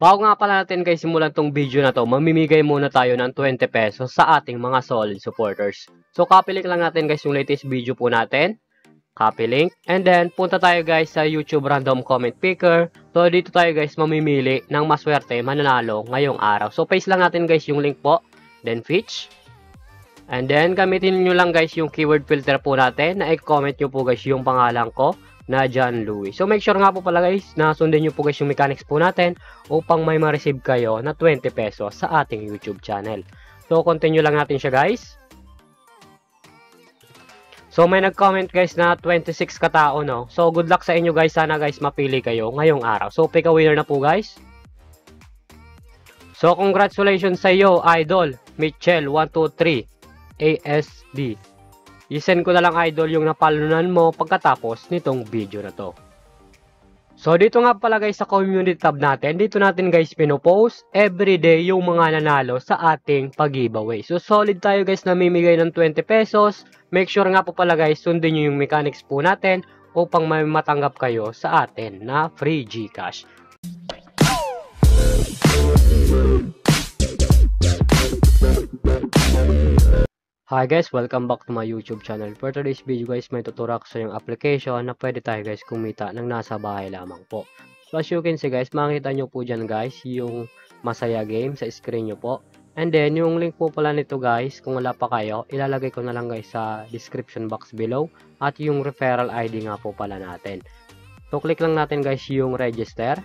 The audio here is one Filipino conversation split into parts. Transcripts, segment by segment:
Bago nga pala natin guys simulan tong video na to, mamimigay muna tayo ng 20 pesos sa ating mga solid supporters. So copy link lang natin guys yung latest video po natin. Copy link. And then punta tayo guys sa YouTube random comment picker. So dito tayo guys mamimili ng maswerte mananalo ngayong araw. So paste lang natin guys yung link po. Then fetch. And then gamitin nyo lang guys yung keyword filter po natin na i-comment nyo po guys yung pangalan ko na John Louis. So make sure nga po pala guys na sundin nyo po guys yung mechanics po natin upang may ma-receive kayo na 20 pesos sa ating YouTube channel. So continue lang natin siya guys. So may nag-comment guys na 26 katao no. So good luck sa inyo guys. Sana guys mapili kayo ngayong araw. So pick a winner na po guys. So congratulations sa iyo Idol Mitchell 123 ASD. I-send ko na lang idol yung napalunan mo pagkatapos nitong video na to. So dito nga pala guys sa community tab natin, dito natin guys pinopost everyday yung mga nanalo sa ating pag-giveaway. So solid tayo guys namimigay ng 20 pesos. Make sure nga po pala guys sundin nyo yung mechanics po natin upang may matanggap kayo sa atin na free GCash. Hi guys, welcome back to my YouTube channel. For today's video guys, may tuturak sa yung application na pwede tayo guys kumita ng nasa bahay lamang po. So as you can see guys, makikita nyo po dyan guys yung Masaya Game sa screen nyo po. And then yung link po pala nito guys, kung wala pa kayo, ilalagay ko na lang guys sa description box below. At yung referral ID nga po pala natin. So click lang natin guys yung register.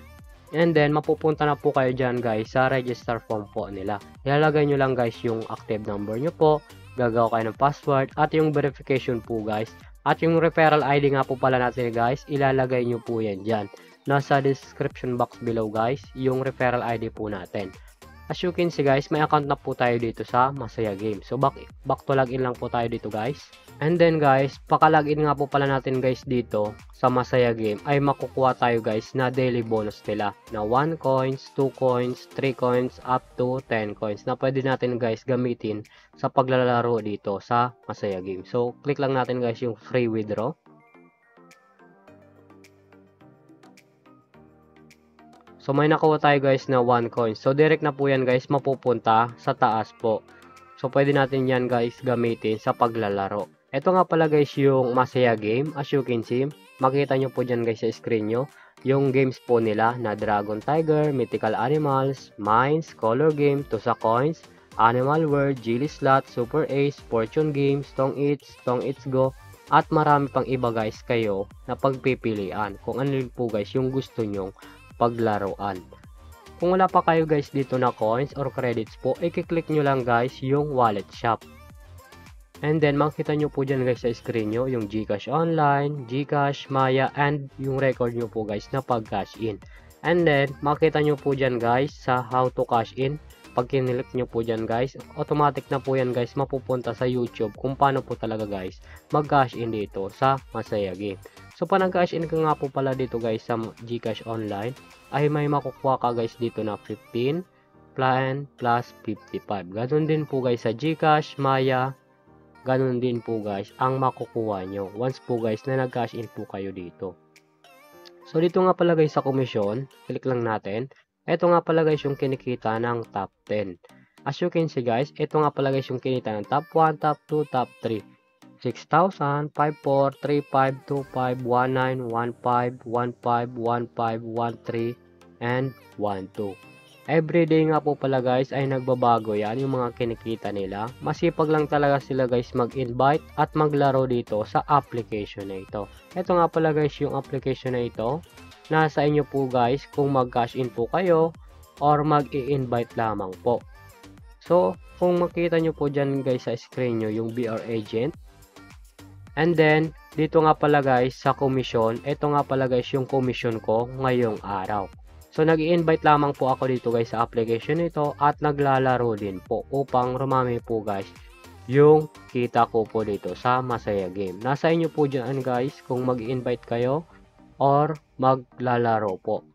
And then mapupunta na po kayo dyan guys sa register form po nila. Ilalagay nyo lang guys yung active number nyo po. Gagawa kayo ng password at yung verification po guys. At yung referral ID nga po pala natin guys, ilalagay nyo po yan dyan. Nasa description box below guys, yung referral ID po natin. As you can see guys, may account na po tayo dito sa Masaya Game. So back to login lang po tayo dito guys. And then guys, paka-login nga po pala natin guys dito sa Masaya Game ay makukuha tayo guys na daily bonus nila na 1 coins, 2 coins, 3 coins, up to 10 coins na pwede natin guys gamitin sa paglalaro dito sa Masaya Game. So click lang natin guys yung free withdraw. So may nakuha tayo guys na 1 coin. So direct na po yan guys mapupunta sa taas po. So pwede natin yan guys gamitin sa paglalaro. Ito nga pala guys yung Masaya Game. As you can see, makita nyo po dyan guys sa screen nyo. Yung games po nila na Dragon Tiger, Mythical Animals, Mines, Color Game, Tusa Coins, Animal World, Gilly Slot, Super Ace, Fortune Games, Tong Eats Go, at marami pang iba guys kayo na pagpipilian. Kung ano po guys yung gusto nyong paglaruan. Kung wala pa kayo guys dito na coins or credits po, i-click nyo lang guys yung wallet shop. And then makita nyo po dyan guys sa screen nyo yung GCash Online, GCash, Maya, and yung record nyo po guys na pag-cash in. And then makita nyo po dyan guys sa how to cash in. Pag kinilik nyo po dyan guys, automatic na po yan guys mapupunta sa YouTube kung paano po talaga guys mag-cash in dito sa Masaya Game. So pa nag-cash in ka nga po pala dito guys sa GCash Online ay may makukuha ka guys dito na 15 plan plus 55. Ganun din po guys sa GCash, Maya, ganun din po guys ang makukuha nyo once po guys na nag-cash in po kayo dito. So dito nga pala guys sa komisyon, click lang natin. Ito nga pala guys yung kinikita ng top 10. As you can see guys, ito nga pala guys yung kinita ng top 1, top 2, top 3. 6,000, 54, 35, 25, 19, 15, 15, 15, 13, and 12. Everyday nga po pala guys ay nagbabago yan yung mga kinikita nila. Masipag lang talaga sila guys mag-invite at maglaro dito sa application na ito. Ito nga pala guys yung application na ito. Nasa inyo po guys kung mag-cash in po kayo or mag-i-invite lamang po. So kung makita nyo po dyan guys sa screen nyo yung BR Agent. And then, dito nga pala guys sa commission, ito nga pala guys yung commission ko ngayong araw. So, nag-i-invite lamang po ako dito guys sa application nito at naglalaro din po upang rumami po guys yung kita ko po dito sa Masaya Game. Nasa inyo po dyan guys kung mag-i-invite kayo or maglalaro po.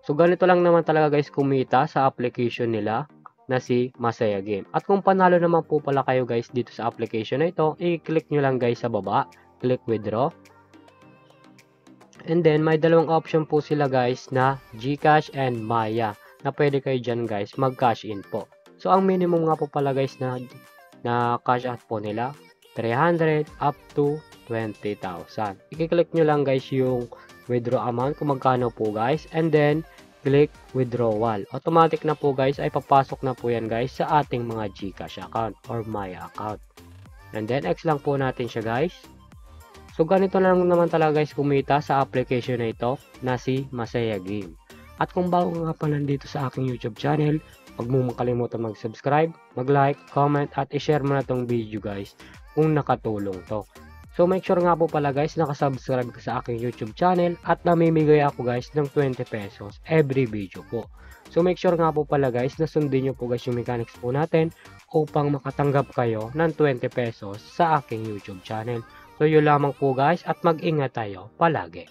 So, ganito lang naman talaga guys kumita sa application nila na si Masaya Game. At kung panalo naman po pala kayo guys dito sa application na ito, i-click nyo lang guys sa baba, click withdraw. And then may dalawang option po sila guys na GCash and Maya. na pwede kayo dyan guys mag-cash in po. So ang minimum nga po pala guys na cash out po nila 300 up to 20,000. I-click nyo lang guys yung withdraw amount kung magkano po guys, and then click withdrawal. Automatic na po guys ay papasok na po yan guys sa ating mga GCash account or my account. And then X lang po natin siya guys. So ganito lang naman talaga guys kumita sa application na ito na si Masaya Game. At kung bago nga pa nandito sa aking YouTube channel, huwag mo makalimutan mag-subscribe, mag-like, comment at i-share mo na tong video guys kung nakatulong to. So make sure nga po pala guys nakasubscribe ka sa aking YouTube channel at namimigay ako guys ng 20 pesos every video po. So make sure nga po pala guys na sundin nyo po guys yung mechanics po natin upang makatanggap kayo ng 20 pesos sa aking YouTube channel. So yun lamang po guys at mag-ingat tayo palagi.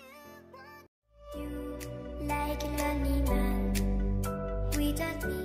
Like an honey man, we don't need